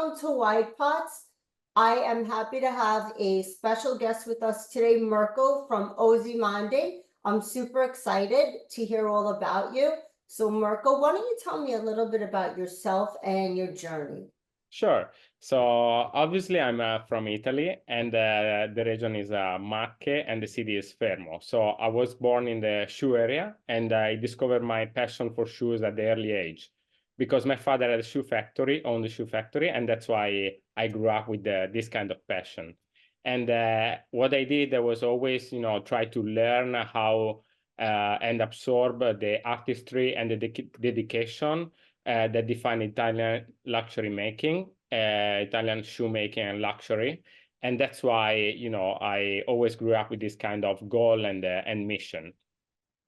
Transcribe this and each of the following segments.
welcome to Wide Pots. I am happy to have a special guest with us today, Mirco from O2 Monde. I'm super excited to hear all about you. So Mirco, why don't you tell me a little bit about yourself and your journey? Sure. So obviously I'm from Italy, and the region is Marche, and the city is Fermo. So I was born in the shoe area, and I discovered my passion for shoes at the early age, because my father had a shoe factory, owned a shoe factory, and that's why I grew up with this kind of passion. And what I did was always, try to learn how and absorb the artistry and the dedication that define Italian luxury making, Italian shoemaking and luxury. And that's why, I always grew up with this kind of goal and mission.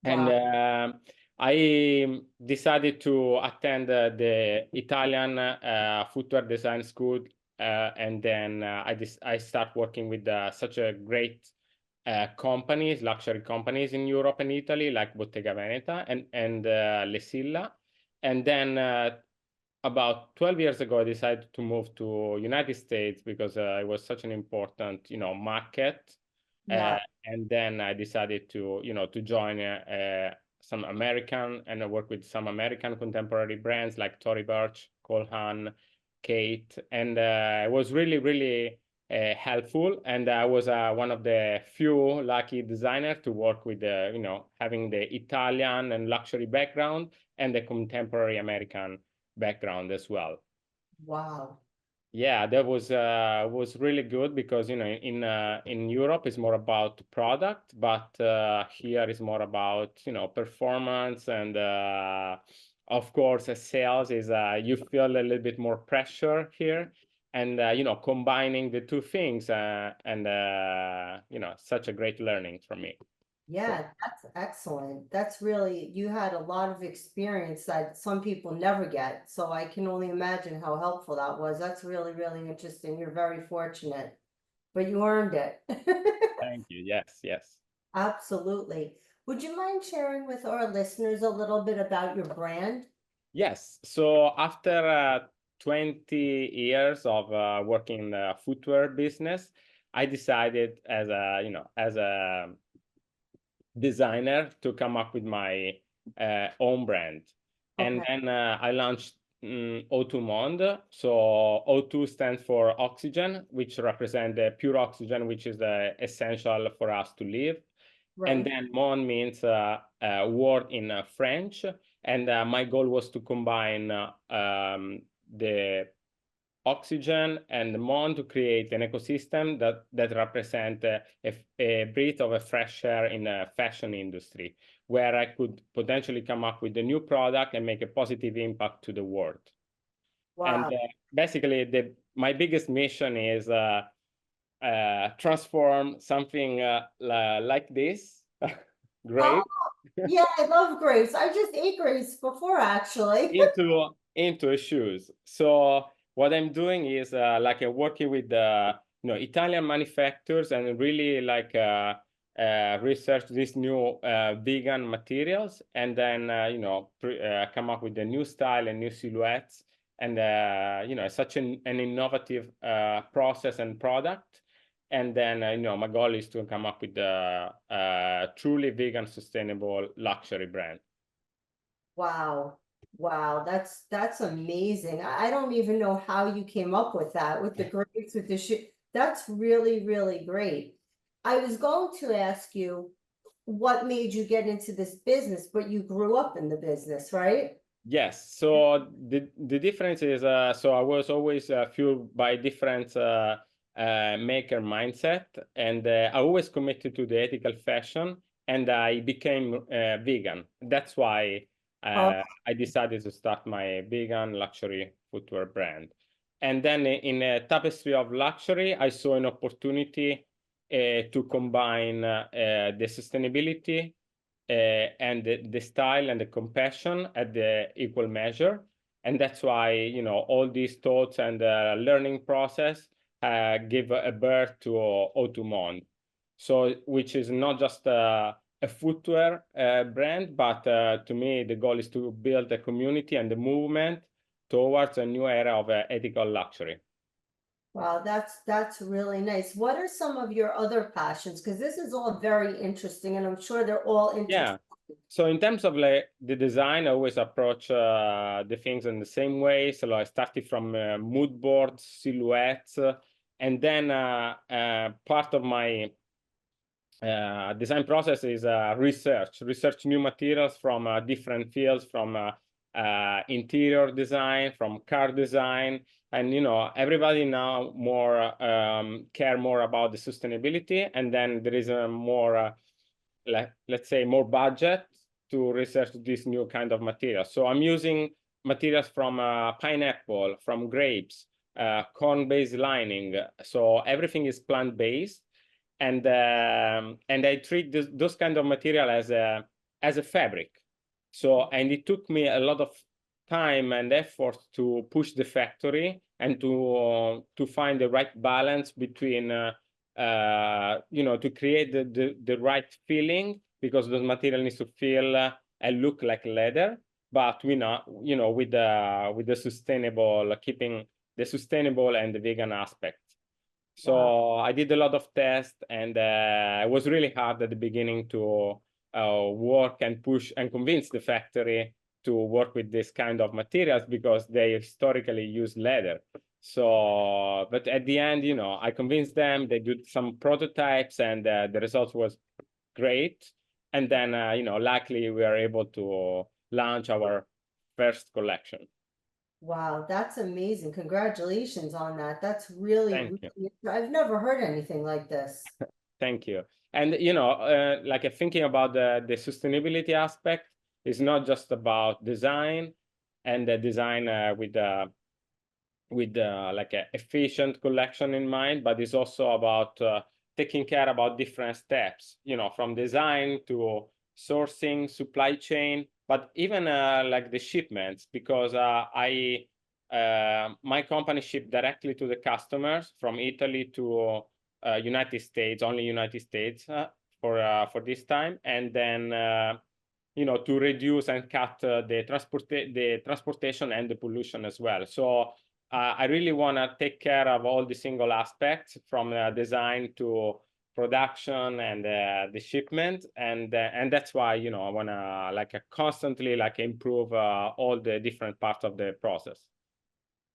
And Wow. I decided to attend the Italian footwear design school, and then I start working with such a great companies, luxury companies in Europe and Italy, like Bottega Veneta and Lesilla. And then about 12 years ago, I decided to move to United States because it was such an important, market. Yeah. And then I decided to, to join some American, and I work with some American contemporary brands like Tory Burch, Cole Haan, Kate, and it was really, really helpful. And I was one of the few lucky designers to work with, having the Italian and luxury background and the contemporary American background as well. Wow. Yeah, that was really good because in Europe it's more about product, but here is more about performance, and of course sales is you feel a little bit more pressure here, and combining the two things, and such a great learning for me. So Yeah, that's excellent. That's really, you had a lot of experience that some people never get. So I can only imagine how helpful that was. That's really, really interesting. You're very fortunate, but you earned it. thank you. Yes, yes. Absolutely. Would you mind sharing with our listeners a little bit about your brand? Yes. So after 20 years of working in the footwear business, I decided as a designer to come up with my own brand. And Okay, then I launched O2 Monde. So O2 stands for oxygen, which represents the pure oxygen, which is essential for us to live. And right. then Monde means word in French. And my goal was to combine the oxygen and Monde to create an ecosystem that represent a breath of a fresh air in a fashion industry, where I could potentially come up with a new product and make a positive impact to the world. And Wow. basically, my biggest mission is transform something like this, Oh, grape, yeah, I love grapes. I just ate grapes before, actually. into a shoes. So what I'm doing is like working with Italian manufacturers, and really like research these new vegan materials, and then come up with a new style and new silhouettes, and such an innovative process and product. And then my goal is to come up with a truly vegan, sustainable luxury brand. Wow. Wow, that's amazing. I don't even know how you came up with that, with the grapes, with the shoe. That's really, really great. I was going to ask you what made you get into this business, but you grew up in the business, right? Yes. So the difference is, so I was always fueled by different maker mindset, and I always committed to the ethical fashion, and I became vegan. That's why Oh, I decided to start my vegan luxury footwear brand. And then in a tapestry of luxury, I saw an opportunity to combine the sustainability and the style and the compassion at the equal measure. And that's why, all these thoughts and learning process give a birth to O2 Monde. So, which is not just a footwear brand, but to me, the goal is to build a community and a movement towards a new era of ethical luxury. Wow, that's really nice. What are some of your other passions? Because this is all very interesting, and I'm sure they're all Yeah. interesting. So in terms of like the design, I always approach the things in the same way. So I started from mood boards, silhouettes, and then part of my design process is research new materials from different fields, from interior design, from car design, and everybody now more care more about the sustainability, and then there is a more let's say more budget to research this new kind of material. So I'm using materials from pineapple, from grapes, corn-based lining. So everything is plant-based, and I treat those kind of material as a fabric. So, and it took me a lot of time and effort to push the factory and to find the right balance between to create the right feeling, because those material needs to feel and look like leather, but with the sustainable, keeping the sustainable and the vegan aspect. So Wow. I did a lot of tests, and it was really hard at the beginning to work and push and convince the factory to work with this kind of materials, because they historically use leather. So, but at the end, I convinced them. They did some prototypes, and the results was great. And then, luckily, we are able to launch our first collection. Wow, that's amazing. Congratulations on that. That's really, Thank you. really, I've never heard anything like this. Thank you. And like thinking about the sustainability aspect is not just about design and the design with like a efficient collection in mind, but it's also about taking care about different steps, from design to sourcing, supply chain, but even like the shipments, because my company ship directly to the customers from Italy to United States, only United States for this time, and then to reduce and cut the transportation and the pollution as well. So I really want to take care of all the single aspects, from design to production and the shipment, and that's why I want to constantly improve all the different parts of the process.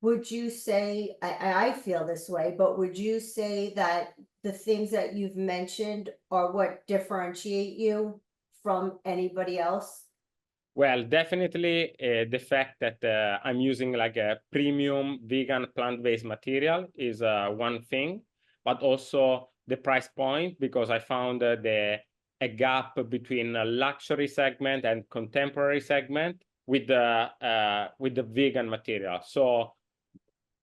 Would you say, I feel this way, but would you say that the things that you've mentioned are what differentiate you from anybody else? Well, definitely the fact that I'm using like a premium vegan plant-based material is one thing, but also the price point, because I found a gap between a luxury segment and contemporary segment with the vegan material. So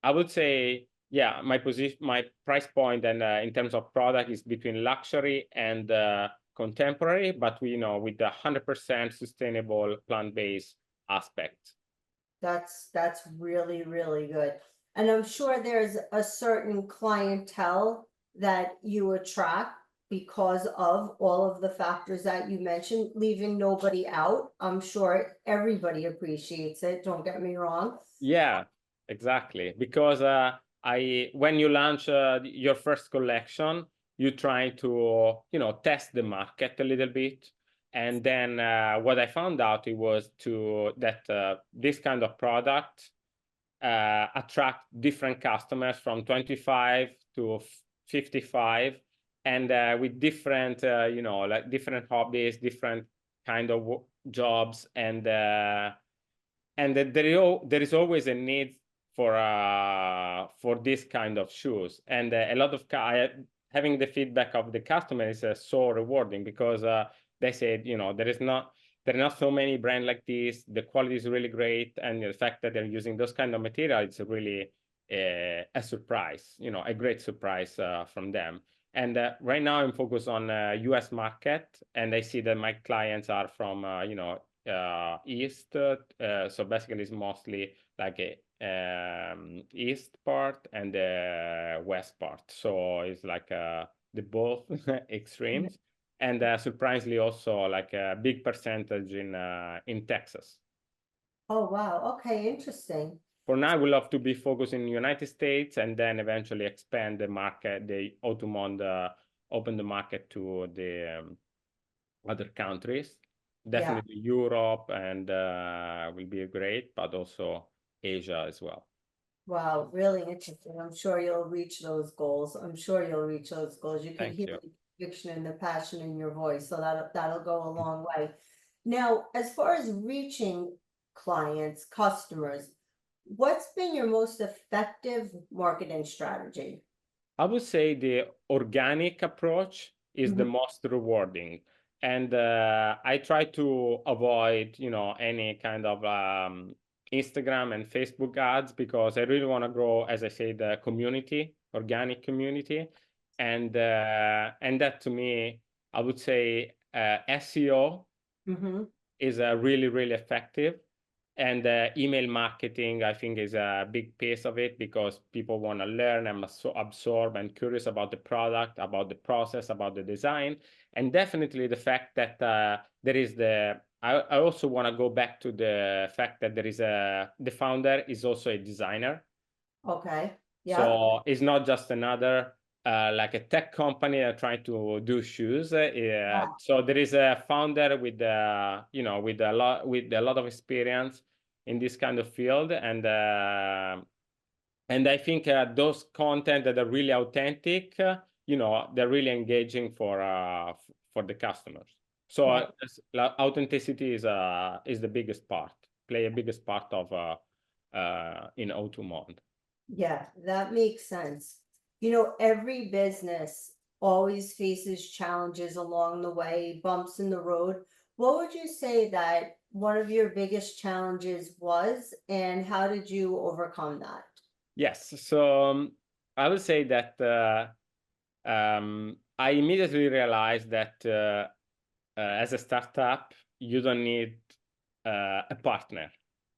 I would say, yeah, my price point, and in terms of product, is between luxury and contemporary, but with the 100% sustainable plant-based aspect. That's really, really good. And I'm sure there's a certain clientele that you attract because of all of the factors that you mentioned, leaving nobody out. I'm sure everybody appreciates it, don't get me wrong. Yeah, exactly. Because when you launch your first collection, you try to test the market a little bit, and then what I found out it was that this kind of product attract different customers from 25 to 55, and with different like different hobbies, different kind of jobs, and that there is always a need for this kind of shoes, and a lot of having the feedback of the customer is so rewarding, because they said there are not so many brands like this. The quality is really great, and the fact that they're using those kind of material, it's really a surprise, a great surprise from them. And right now I'm focused on US market, and I see that my clients are from east, so basically it's mostly like a east part and the west part, so it's like the both extremes. And surprisingly also like a big percentage in Texas. Oh, wow. Okay, interesting. For now, we love to be focused in the United States and then eventually expand the market. The O2 Monde open the market to the other countries. Yeah. Definitely Europe and will be great, but also Asia as well. Wow, really interesting. I'm sure you'll reach those goals. I'm sure you'll reach those goals. You can Thank hear you. the conviction and the passion in your voice, so that'll go a long way. Now, as far as reaching clients, customers, what's been your most effective marketing strategy? I would say the organic approach is the Mhm. most rewarding. And I try to avoid, any kind of Instagram and Facebook ads because I really want to grow, as I say, the community, organic community. And that to me, I would say SEO Mhm. is really, really effective. And email marketing, I think, is a big piece of it because people want to learn and absorb and curious about the product, about the process, about the design. And definitely the fact that there is I also want to go back to the fact that the founder is also a designer. Okay. Yeah. So it's not just another like a tech company trying to do shoes. So there is a founder with with a lot of experience in this kind of field, and I think those content that are really authentic, they're really engaging for the customers. So Right. authenticity is the biggest part, play a biggest part of in O2 Monde. Yeah, that makes sense. Every business always faces challenges along the way, bumps in the road. What would you say that one of your biggest challenges was, and how did you overcome that? Yes, so I would say that I immediately realized that as a startup, you don't need a partner,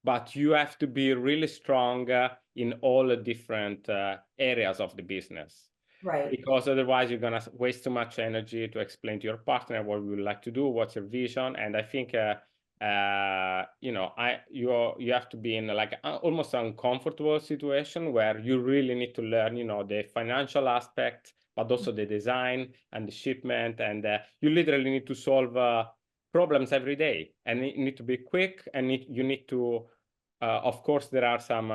but you have to be really strong in all the different areas of the business. Right. Because otherwise you're gonna waste too much energy to explain to your partner what you would like to do, what's your vision. And I think you have to be in like almost uncomfortable situation where you really need to learn the financial aspect, but also the design and the shipment, and you literally need to solve problems every day, and you need to be quick, and you need to of course there are some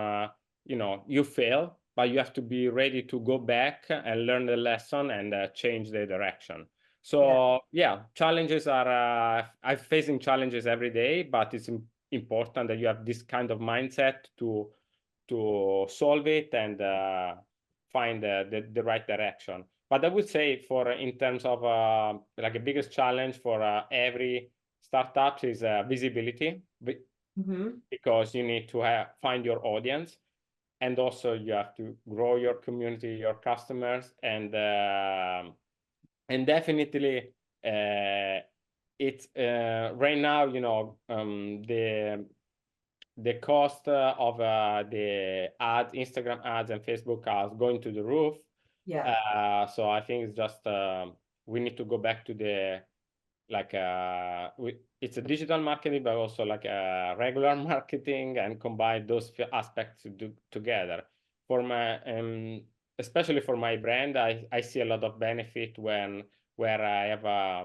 you fail, but you have to be ready to go back and learn the lesson and change the direction. Yeah. So yeah, challenges are I'm facing challenges every day, but it's important that you have this kind of mindset to solve it and find the right direction. But I would say for in terms of like a biggest challenge for every startup is visibility, Hmm. because you need to find your audience, and also you have to grow your community, your customers, and definitely it's right now the cost of the Instagram ads and Facebook ads going to the roof. Yeah. So I think it's just we need to go back to the like it's a digital marketing, but also like a regular marketing, and combine those aspects together. For my especially for my brand, I see a lot of benefit where I have a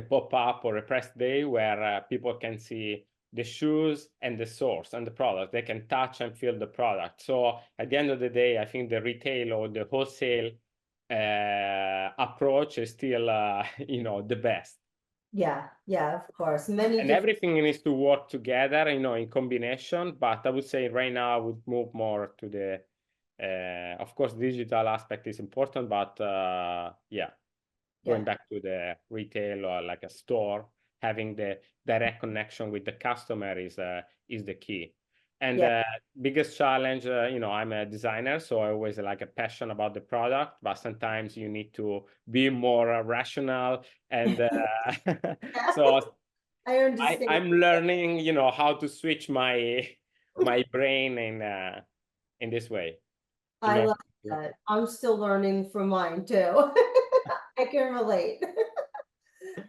pop-up or a press day where people can see the shoes and the source and the product. They can touch and feel the product. So at the end of the day, I think the retail or the wholesale approach is still the best. Yeah. Yeah, of course. Many And different. everything needs to work together, in combination. But I would say right now I would move more to the of course digital aspect is important, but yeah, going Yeah. back to the retail or like a store, having the direct connection with the customer is the key. And Yeah. biggest challenge, I'm a designer, so I always like a passion about the product, but sometimes you need to be more rational. And so I understand. I'm learning, how to switch my brain in this way. In I order love to- that. I'm still learning from mine too. I can relate.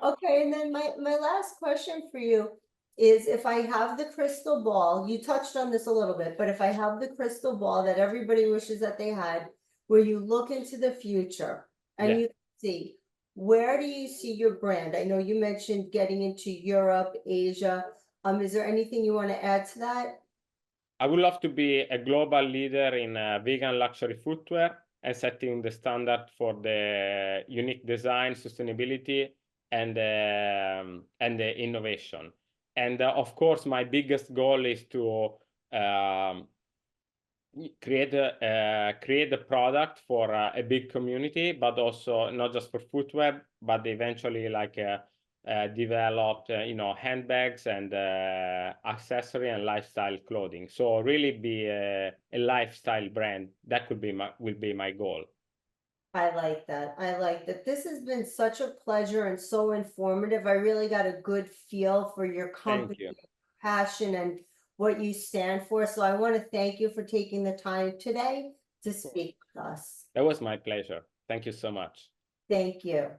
Okay, and then my last question for you is if I have the crystal ball, you touched on this a little bit, but if I have the crystal ball that everybody wishes that they had, where you look into the future and Yeah. you see, where do you see your brand? I know you mentioned getting into Europe, Asia. Is there anything you want to add to that? I would love to be a global leader in vegan luxury footwear and setting the standard for the unique design, sustainability, and the innovation. And of course, my biggest goal is to create a product for a big community, but also not just for footwear, but eventually like develop handbags and accessory and lifestyle clothing. So really be a lifestyle brand. That will be my goal. I like that. I like that. This has been such a pleasure and so informative. I really got a good feel for your Thank company, you. passion, and what you stand for. So I want to thank you for taking the time today to speak with us. That was my pleasure. Thank you so much. Thank you.